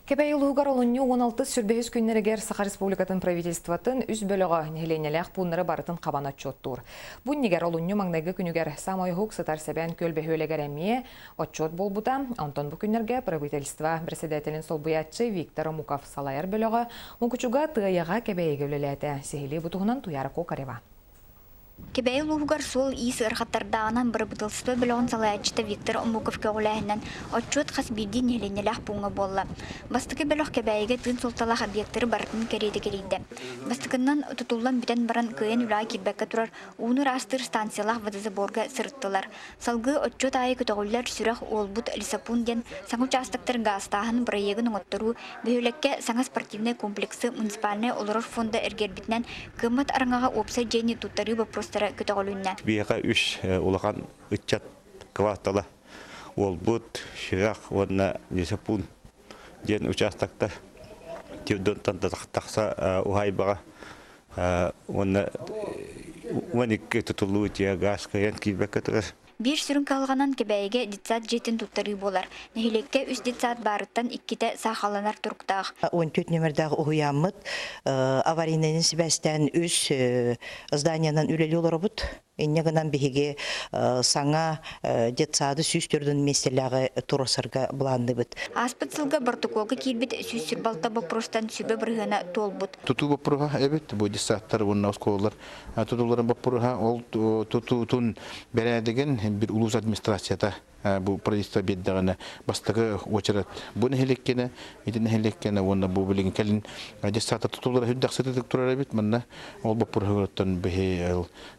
Кебей улугар олунню 16 сүрбехис күннерегер Саха Республикатын правительстватын үз бөліға нехеленелях пуннары барытын қабан отчоттур. Буннигер олунню маңнайгы күнігер самой хук сытар себен көлбехөлегер әмие отчот болбута. Антон бу күннерге правительство председателин солбуятчы Виктор Муков салайыр бөліға ұңкучуға тыяға кебейге өлеләті. Сехили бутуғынан туяры Кокарева. Кебей улугар сол ис ырхаттардағынан бір бұтылсыпы білоғын салаячыта Виктор Муков көгіләйінен отчет қас бірді неленелях пуңы болла. Бастықы білоқ кебейге тын солталақ объекттері барытын керейді керейді. Бастықынан тұтулан бүтен баран күйен үлі кирбәкке тұрар уыныр астыр станциялақ вадызы борға сырыттылар. Салғы отчет айы көтіғылер сүрақ олбұт лисапун ден саңы участықтар ғастағын проегін оңыттыру бөйлекке саңа спортивный комплексы муниципальный олырыр фонда әргербітінен кымат арыңаға опса жейні туттары Биэға үш улахан үтчат квартала олбут, шырақ, онна лисапун ден участакта тевдонтан тақса ухайбаға онна 12 тұтылуы тия газ каян килбәкке тұрар. Bir sürün kalğanan kebeyge ditsat jetin tuttarı bolar. Nehilekke üst ditsat barıttan ikkite sağalanar turktağ. 14 nömerdağ uyanmıt. Avariynenin sibəstən üst zdanyanan üleli olurubut. Enneğinan bihige sana детсады süstürdün meseleği turasarga bulandı bit. Aspıtsılga bartukolga kilbit süstür baltaba prostan sübe birgana tolbut. Tutu bapurha evet bu dissatlar bunun oskolar. Tutuların bapurha ol tutun beredegen bir ulus administrasyada bu proyekte beddeğine bastığı uçarat. Bu nehelekkene, edin nehelekkene onda bu bilgin kelin dissatlar tutuları hüddaksatık turar bit manna ol bapurhalardan behe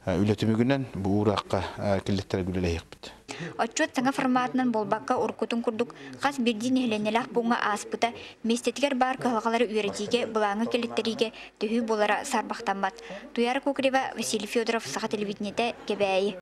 üretimi günden bu uğraqqa killetler güleleyik bit. Отчет саңа форматынан болбаққа ұрқытын күрдік, қас бірден еленелақ бұңа аспыта, местетігер бар қылғалары үйретеге, бұлаңы келеттереге түйі болара сарбақтанбат. Туяр Кокарева, Василий Федоров, Саха телевидениеде, Кебейі.